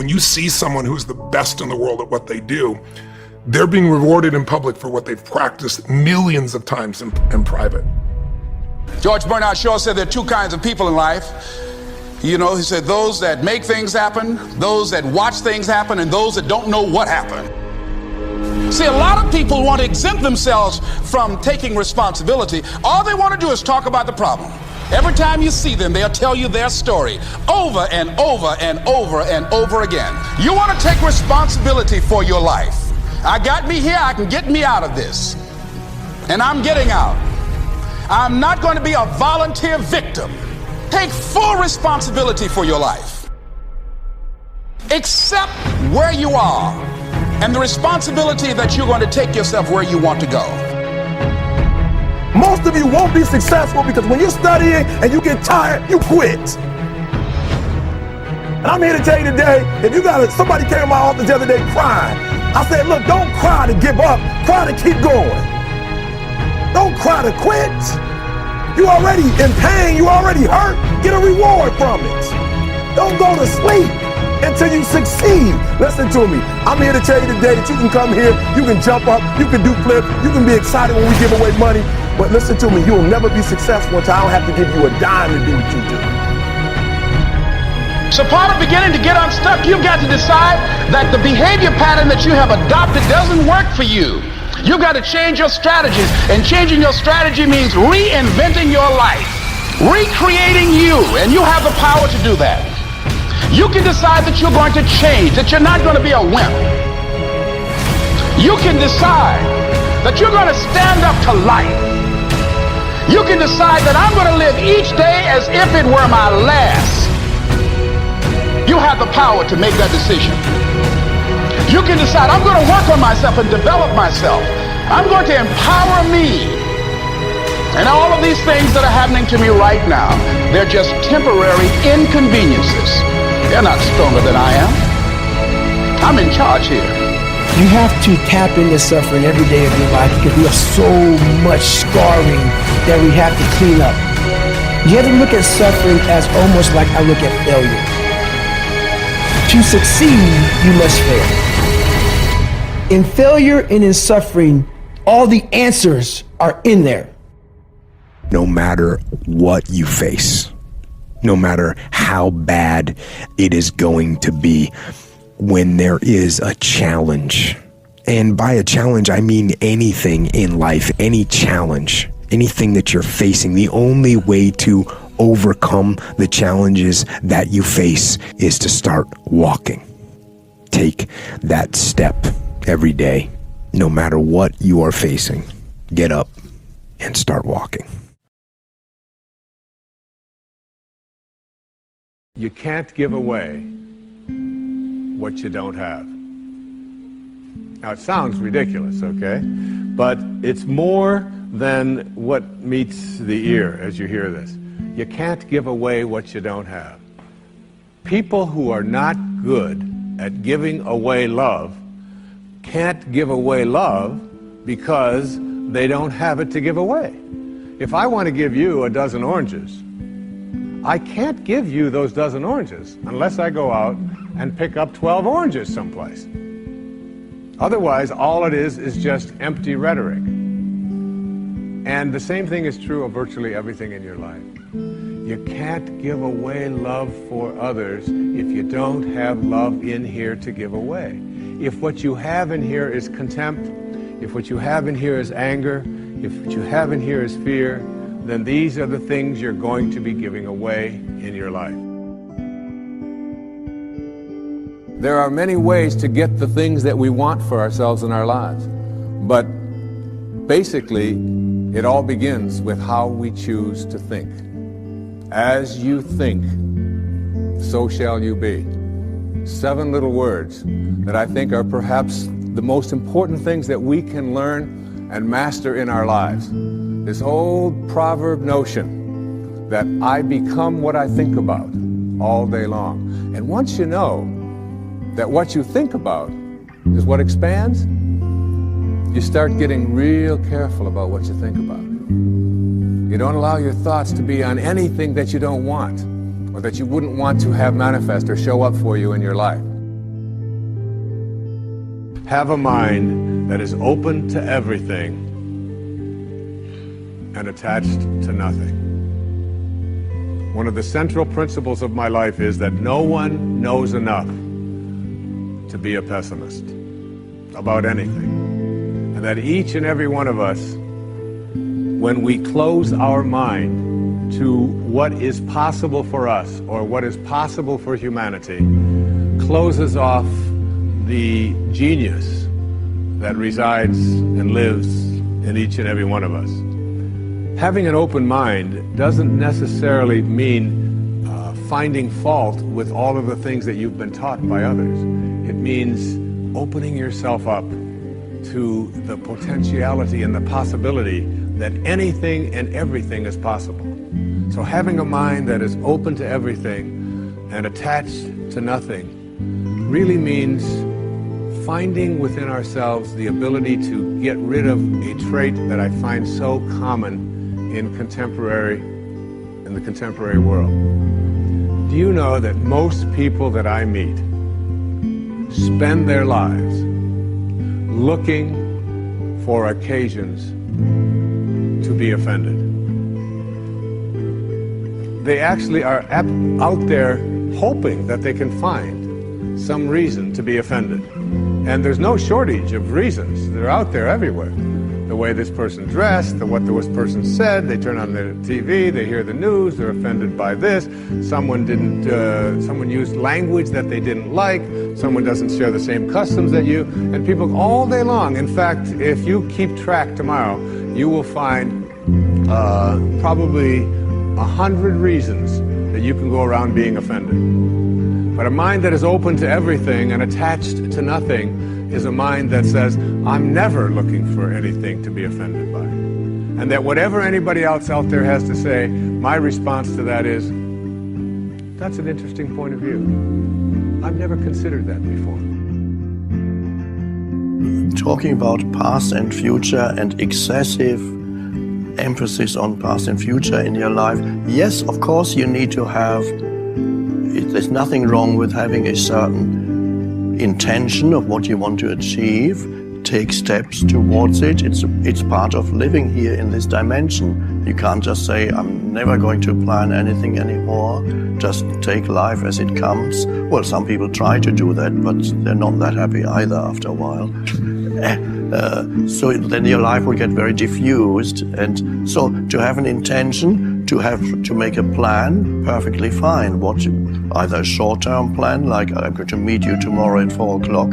When you see someone who's the best in the world at what they do, they're being rewarded in public for what they've practiced millions of times in private. George Bernard Shaw said there are two kinds of people in life. You know, he said those that make things happen, those that watch things happen, and those that don't know what happened. See, a lot of people want to exempt themselves from taking responsibility. All they want to do is talk about the problem. Every time you see them, they'll tell you their story over and over and over and over again. You want to take responsibility for your life. I got me here, I can get me out of this. And I'm getting out. I'm not going to be a volunteer victim. Take full responsibility for your life. Accept where you are and the responsibility that you're going to take yourself where you want to go. Most of you won't be successful because when you're studying and you get tired, you quit. And I'm here to tell you today, if you got somebody came to my office the other day crying. I said, look, don't cry to give up, cry to keep going. Don't cry to quit. You already in pain, you already hurt, get a reward from it. Don't go to sleep until you succeed. Listen to me, I'm here to tell you today that you can come here, you can jump up, you can do flips, you can be excited when we give away money, but listen to me, you'll never be successful until I don't have to give you a dime to do what you do. So part of beginning to get unstuck, you've got to decide that the behavior pattern that you have adopted doesn't work for you. You've got to change your strategies, and changing your strategy means reinventing your life, recreating you, and you have the power to do that. You can decide that you're going to change, that you're not going to be a wimp. You can decide that you're going to stand up to life. You can decide that I'm going to live each day as if it were my last. You have the power to make that decision. You can decide, I'm going to work on myself and develop myself. I'm going to empower me. And all of these things that are happening to me right now, they're just temporary inconveniences. They're not stronger than I am. I'm in charge here. You have to tap into suffering every day of your life because we have so much scarring that we have to clean up. You have to look at suffering as almost like I look at failure. To succeed, you must fail. In failure and in suffering, all the answers are in there. No matter what you face, no matter how bad it is going to be, when there is a challenge, and by a challenge, I mean anything in life, any challenge, anything that you're facing, the only way to overcome the challenges that you face is to start walking. Take that step every day, no matter what you are facing. Get up and start walking. You can't give away what you don't have. Now, it sounds ridiculous, okay? But it's more than what meets the ear as you hear this. You can't give away what you don't have. People who are not good at giving away love can't give away love because they don't have it to give away. If I want to give you a dozen oranges, I can't give you those dozen oranges unless I go out and pick up 12 oranges someplace. Otherwise, all it is just empty rhetoric. And the same thing is true of virtually everything in your life. You can't give away love for others if you don't have love in here to give away. If what you have in here is contempt, if what you have in here is anger, if what you have in here is fear, then these are the things you're going to be giving away in your life. There are many ways to get the things that we want for ourselves in our lives, but basically it all begins with how we choose to think. As you think, so shall you be. 7 little words that I think are perhaps the most important things that we can learn and master in our lives. This old proverb notion that I become what I think about all day long. And once you know that what you think about is what expands, you start getting real careful about what you think about. You don't allow your thoughts to be on anything that you don't want or that you wouldn't want to have manifest or show up for you in your life. have a mind that is open to everything and attached to nothing. One of the central principles of my life is that no one knows enough to be a pessimist about anything. And that each and every one of us, when we close our mind to what is possible for us or what is possible for humanity, closes off the genius that resides and lives in each and every one of us. Having an open mind doesn't necessarily mean finding fault with all of the things that you've been taught by others. It means opening yourself up to the potentiality and the possibility that anything and everything is possible. So having a mind that is open to everything and attached to nothing really means finding within ourselves the ability to get rid of a trait that I find so common in the contemporary world. Do you know that most people that I meet spend their lives looking for occasions to be offended? They actually are out there hoping that they can find some reason to be offended. And there's no shortage of reasons. They're out there everywhere. The way this person dressed, what this person said, they turn on their TV, they hear the news, they're offended by this, someone used language that they didn't like, someone doesn't share the same customs that you, and people all day long. In fact, if you keep track tomorrow, you will find probably 100 reasons that you can go around being offended. But a mind that is open to everything and attached to nothing is a mind that says, I'm never looking for anything to be offended by. And that whatever anybody else out there has to say, my response to that is, that's an interesting point of view. I've never considered that before. Talking about past and future and excessive emphasis on past and future in your life, yes, of course you need to have, there's nothing wrong with having a certain intention of what you want to achieve, take steps towards it. It's part of living here in this dimension. You can't just say, I'm never going to plan anything anymore, just take life as it comes. Well, some people try to do that, but they're not that happy either after a while. So then your life will get very diffused. And so to have an intention, to make a plan, perfectly fine. Either a short-term plan, like I'm going to meet you tomorrow at 4 o'clock.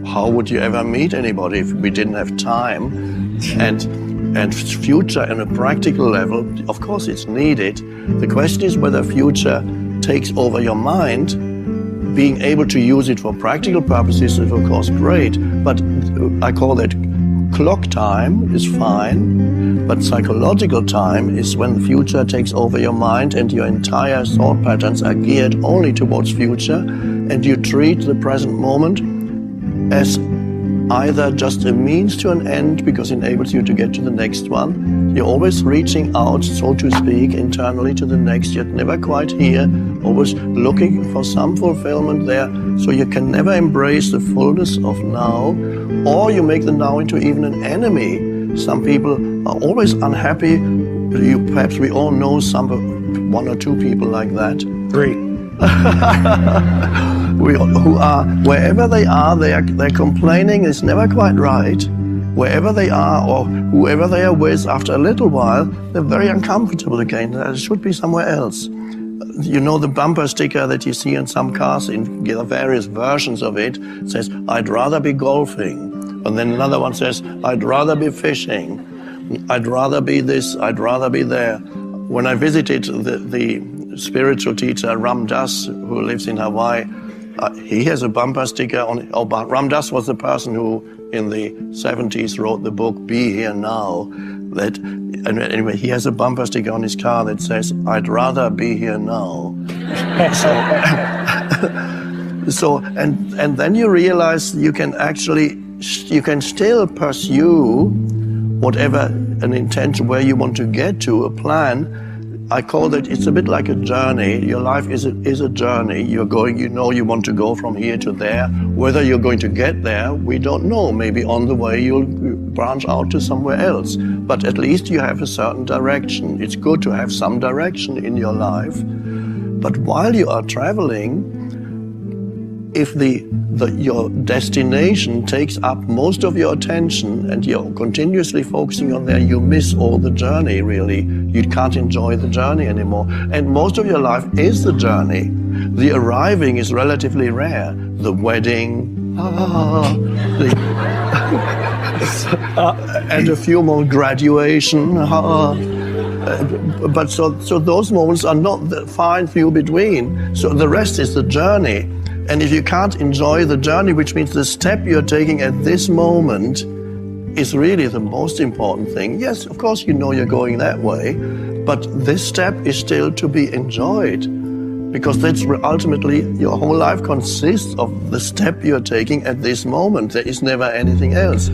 How would you ever meet anybody if we didn't have time? And future on a practical level, of course it's needed. The question is whether future takes over your mind. Being able to use it for practical purposes is of course great, but I call that clock time is fine, but psychological time is when the future takes over your mind and your entire thought patterns are geared only towards future, and you treat the present moment as either just a means to an end because it enables you to get to the next one. You're always reaching out, so to speak, internally to the next. You're never quite here, always looking for some fulfillment there, so you can never embrace the fullness of now, or you make the now into even an enemy. Some people are always unhappy. Perhaps we all know one or two people like that. 3. Who are, wherever they are, they're complaining it's never quite right. Wherever they are or whoever they are with, after a little while, they're very uncomfortable again. It should be somewhere else. You know the bumper sticker that you see in some cars, in various versions of it, says, I'd rather be golfing. And then another one says, I'd rather be fishing. I'd rather be this, I'd rather be there. When I visited the spiritual teacher Ram Dass, who lives in Hawaii, he has a bumper sticker on. But Ram Dass was the person who, in the 70s, wrote the book "Be Here Now." Anyway, he has a bumper sticker on his car that says, "I'd rather be here now." And then you realize you can still pursue whatever an intention where you want to get to, a plan, I call that it's a bit like a journey. Your life is a journey. You're going, you know, you want to go from here to there. Whether you're going to get there, we don't know. Maybe on the way you'll branch out to somewhere else. But at least you have a certain direction. It's good to have some direction in your life. But while you are traveling, if your destination takes up most of your attention and you're continuously focusing on there, you miss all the journey, really. You can't enjoy the journey anymore. And most of your life is the journey. The arriving is relatively rare. The wedding, and a few more graduation, but so those moments are not the far and few between. So the rest is the journey. And if you can't enjoy the journey, which means the step you're taking at this moment is really the most important thing. Yes, of course, you know you're going that way, but this step is still to be enjoyed, because that's ultimately your whole life consists of the step you're taking at this moment. There is never anything else.